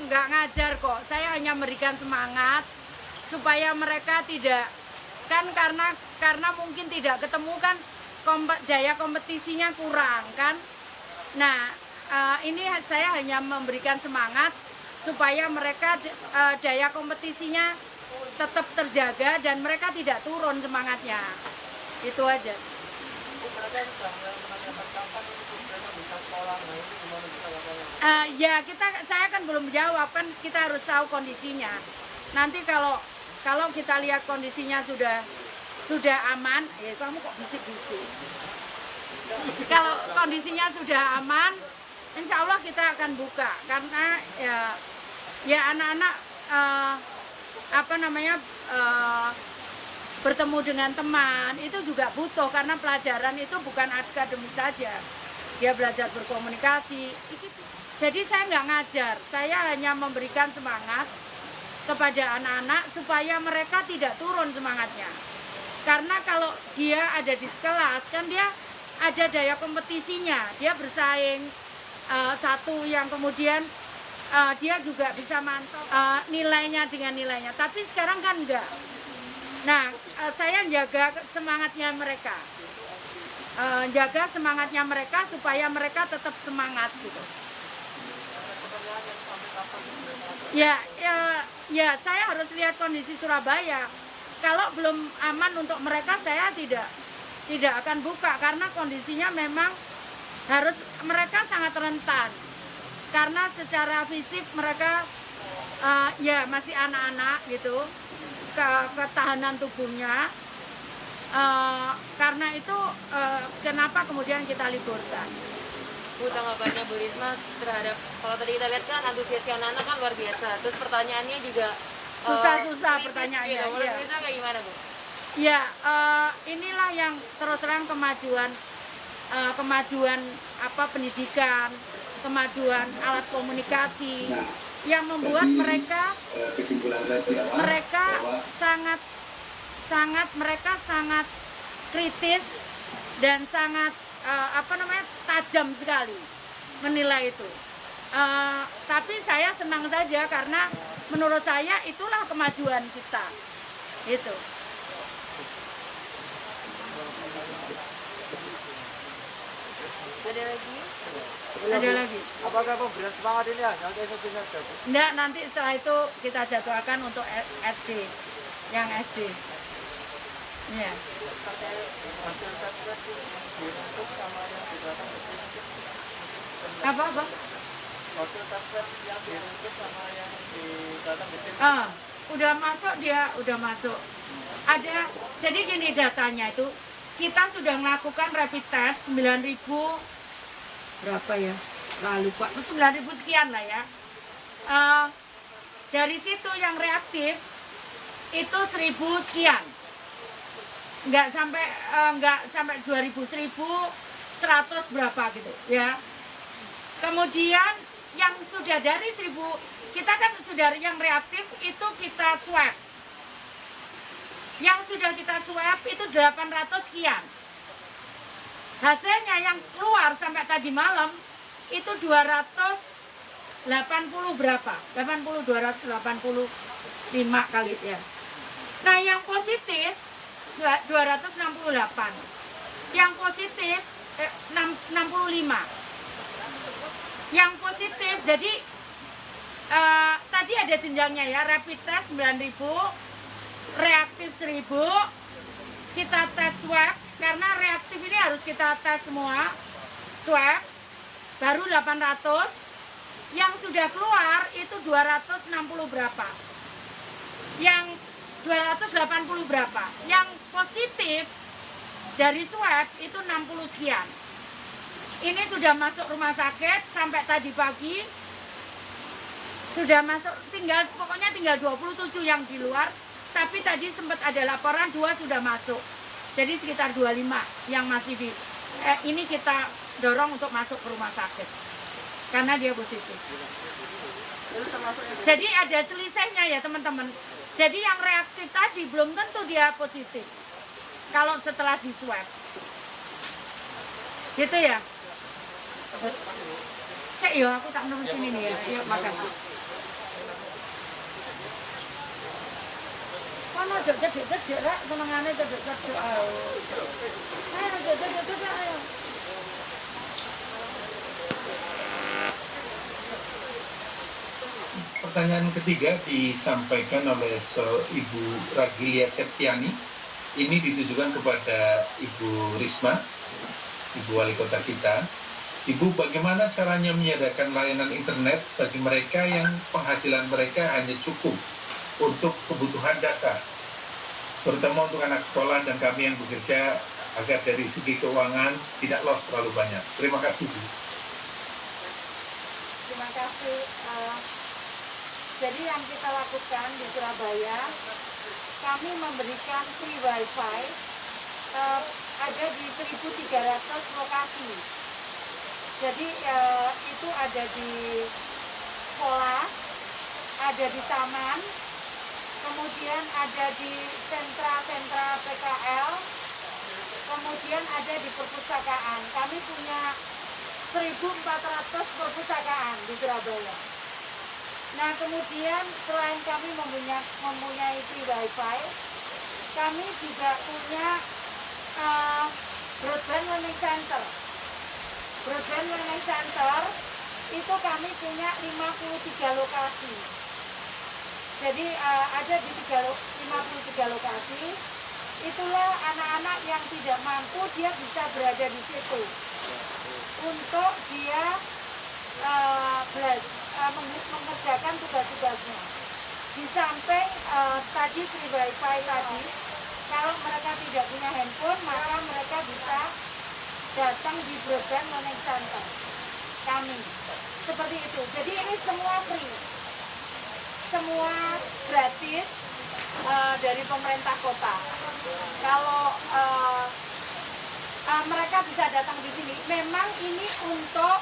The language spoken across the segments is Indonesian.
nggak ngajar kok. Saya hanya memberikan semangat supaya mereka tidak, kan karena mungkin tidak ketemu kan, daya kompetisinya kurang kan. Nah, ini saya hanya memberikan semangat supaya mereka daya kompetisinya tetap terjaga dan mereka tidak turun semangatnya. Itu aja. Ya saya kan belum jawab, kan kita harus tahu kondisinya. Nanti kalau kita lihat kondisinya sudah aman, kamu kok bisik-bisik. Kalau kondisinya sudah aman, insya Allah kita akan buka, karena ya anak-anak bertemu dengan teman itu juga butuh, karena pelajaran itu bukan akademik saja, dia belajar berkomunikasi. Jadi saya nggak ngajar, saya hanya memberikan semangat kepada anak-anak supaya mereka tidak turun semangatnya. Karena kalau dia ada di kelas kan dia ada daya kompetisinya, dia bersaing satu yang kemudian dia juga bisa mantau nilainya dengan nilainya. Tapi sekarang kan enggak. Nah, saya jaga semangatnya mereka, supaya mereka tetap semangat gitu. Ya, saya harus lihat kondisi Surabaya. Kalau belum aman untuk mereka, saya tidak akan buka, karena kondisinya memang mereka sangat rentan. Karena secara fisik mereka ya masih anak-anak gitu, ketahanan tubuhnya. Karena itu kenapa kemudian kita liburkan. Bu, tanggapannya Bu Risma terhadap, kalau tadi kita lihat kan antusiasnya anak-anak kan luar biasa. Terus pertanyaannya juga susah pertanyaannya. Gitu. Menurut Bu Risma kayak gimana, Bu? Ya, inilah yang terus terang kemajuan pendidikan, kemajuan alat komunikasi yang membuat mereka sangat kritis dan sangat tajam sekali menilai itu. Tapi saya senang saja, karena menurut saya itulah kemajuan kita. Itu. Ada lagi? Apakah pemberian semangat ini hanya untuk SMP saja? Enggak, nanti setelah itu kita jadwalkan untuk SD, yang SD. Iya. Apa? Udah masuk dia, udah masuk. Ada, jadi gini datanya itu, kita sudah melakukan rapid test 9.000 berapa ya? Lalu Pak, 9.000 sekian lah ya. Dari situ yang reaktif itu 1.000 sekian. Nggak sampai 2.000, 1.100 berapa gitu ya. Kemudian yang sudah dari 1.000, kita kan sudah yang reaktif itu kita swab. Yang sudah kita swab itu 800 sekian. Hasilnya yang keluar sampai tadi malam itu 280 berapa? 285 kali ya. Nah, yang positif 268. Yang positif 65. Yang positif, jadi tadi ada jenjangnya ya, rapid test 9.000, reaktif 1.000, kita tes swab, karena reaktif ini harus kita tes semua, swab, baru 800, yang sudah keluar itu 260 berapa, yang 280 berapa, yang positif dari swab itu 60 sekian. Ini sudah masuk rumah sakit sampai tadi pagi, sudah masuk, pokoknya tinggal 27 yang di luar, tapi tadi sempat ada laporan 2 sudah masuk, jadi sekitar 25 yang masih ini kita dorong untuk masuk ke rumah sakit karena dia positif. Jadi ada selisihnya ya teman-teman. Jadi yang reaktif tadi belum tentu dia positif kalau setelah di swab, gitu ya. Yo, aku tak nurusin ini ya. Yuk makan. Ono aja cedek-cedek rek, senengane cedek-cedek ae. Ayo cedek-cedek ayo. Pertanyaan ketiga disampaikan oleh Ibu Ragilia Septiani. Ini ditujukan kepada Ibu Risma, Ibu Wali Kota kita. Ibu, bagaimana caranya menyediakan layanan internet bagi mereka yang penghasilan mereka hanya cukup untuk kebutuhan dasar, terutama untuk anak sekolah dan kami yang bekerja, agar dari segi keuangan tidak loss terlalu banyak. Terima kasih, Bu. Terima kasih. Jadi yang kita lakukan di Surabaya, kami memberikan free wifi ada di 1.300 lokasi. Jadi itu ada di sekolah, ada di taman, kemudian ada di sentra-sentra PKL, kemudian ada di perpustakaan. Kami punya 1.400 perpustakaan di Surabaya. Nah, kemudian selain kami mempunyai free wifi, kami juga punya broadband learning center. Broadband learning center itu kami punya 53 lokasi. Jadi ada di 53 lokasi. Itulah anak-anak yang tidak mampu, dia bisa berada di situ untuk dia mengerjakan tugas-tugasnya. Di samping tadi free wifi tadi, kalau mereka tidak punya handphone, maka mereka bisa datang di broadband learning center kami. Seperti itu. Jadi ini semua free, semua gratis dari pemerintah kota. Kalau mereka bisa datang di sini, memang ini untuk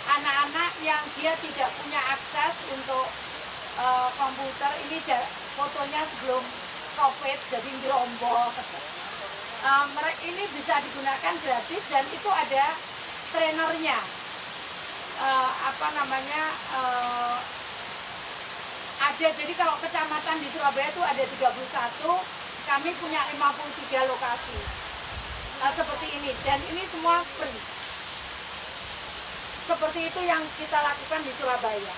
anak-anak yang dia tidak punya akses untuk komputer. Ini fotonya sebelum COVID, jadi gerombol. Ini bisa digunakan gratis dan itu ada trainernya. Ada, jadi kalau kecamatan di Surabaya itu ada 31, kami punya 53 lokasi. Seperti ini, dan ini semua free. Seperti itu yang kita lakukan di Surabaya.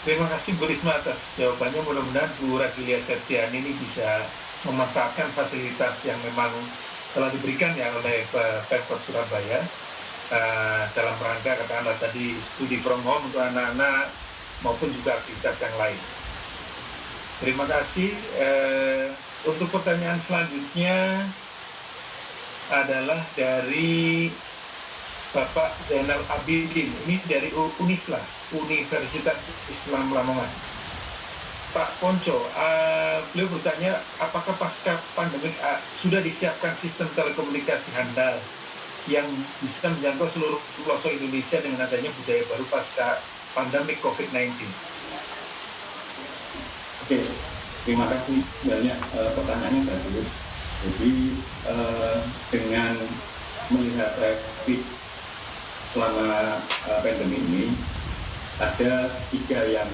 Terima kasih Bu Risma atas jawabannya. Mudah-mudahan Bu Ragilia Septiani ini bisa memanfaatkan fasilitas yang memang telah diberikan ya oleh Pemkot Surabaya dalam rangka katakanlah tadi studi from home untuk anak-anak maupun juga aktivitas yang lain. Terima kasih. Untuk pertanyaan selanjutnya adalah dari Bapak Zainal Abidin. Ini dari Unisla, Universitas Islam Lamongan. Pak Ponco, beliau bertanya, apakah pasca pandemi sudah disiapkan sistem telekomunikasi handal yang bisa menjangkau seluruh pelosok Indonesia dengan adanya budaya baru pasca pandemi COVID-19? Oke, terima kasih banyak, pertanyaannya bagus. Jadi dengan melihat traffic selama pandemi ini, ada 3 yang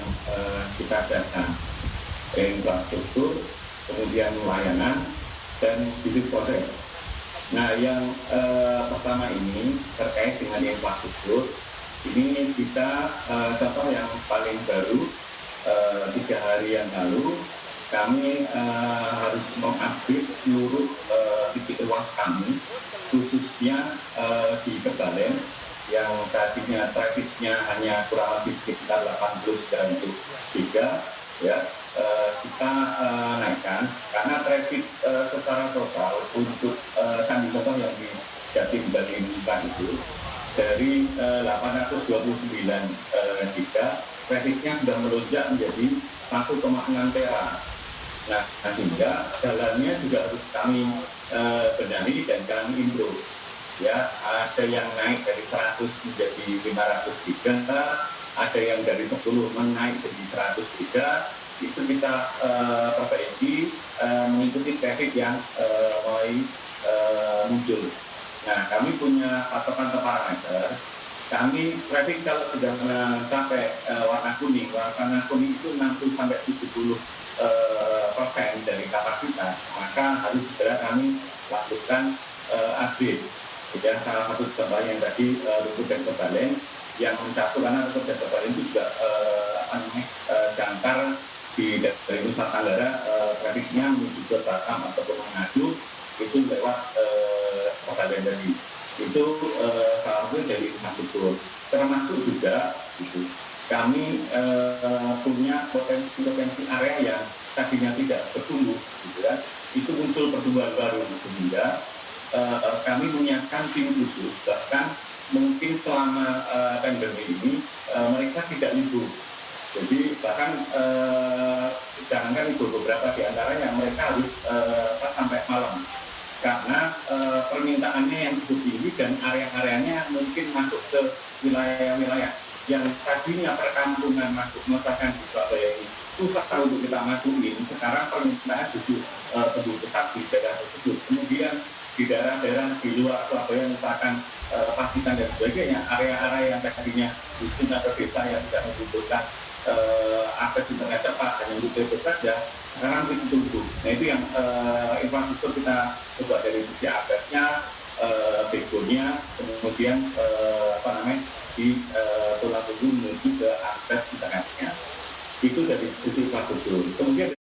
kita siapkan: infrastruktur, kemudian layanan, dan bisnis proses. Nah, yang pertama ini terkait dengan infrastruktur. Ini kita contoh yang paling baru, 3 hari yang lalu kami harus mengupdate seluruh titik ruas kami, khususnya di Kebalen yang tadinya trafficnya hanya kurang lebih sekitar 89 ya, kita naikkan karena traffic secara total untuk Sandi Contoh yang di Jatim Bali Indonesia itu dari 829 giga, trafficnya sudah melonjak menjadi 1,6 tera. Nah, sehingga jalannya juga harus kami benahi dan kami improve. Ya, ada yang naik dari 100 menjadi 500 giga, ada yang dari 10 menaik jadi 100 giga. Itu kita perbaiki mengikuti traffic yang mulai muncul. Nah, kami punya patokan parameter Kami traffic kalau sudah mencapai warna kuning itu 60-70% dari kapasitas, maka harus segera kami lakukan update. Jadi salah satu contoh yang tadi Rukun dan Kebalen yang mencakup, karena Rukun dan Kebalen itu juga jangkar dari Nusa Tenggara, trafiknya menuju ke Batam ataupun Manado itu lewat Kebalen tadi. Itu salah satu dari infrastruktur. Termasuk juga gitu, kami punya potensi area yang tadinya tidak bertumbuh, gitu kan, itu muncul pertumbuhan baru, sehingga kami menyiapkan tim khusus. Bahkan mungkin selama pandemi ini mereka tidak libur. Jadi bahkan jangankan itu, beberapa di antaranya mereka harus sampai malam karena permintaannya yang cukup tinggi dan area-areanya mungkin masuk ke wilayah-wilayah yang tadinya perkampungan masuk, misalkan di Surabaya ini susah untuk kita masukin. Sekarang permintaan justru tumbuh besar di daerah tersebut. Kemudian di daerah-daerah di luar Surabaya, misalkan Pacitan dan sebagainya, area-area yang tadinya miskin atau desa yang tidak membutuhkan akses internet cepat hanya untuk itu saja, sekarang itu tumbuh. Nah itu yang infrastruktur kita coba dari sisi aksesnya, backbone-nya, kemudian di tulang punggung menuju ke akses internetnya. Itu dari sisi infrastruktur. Kemudian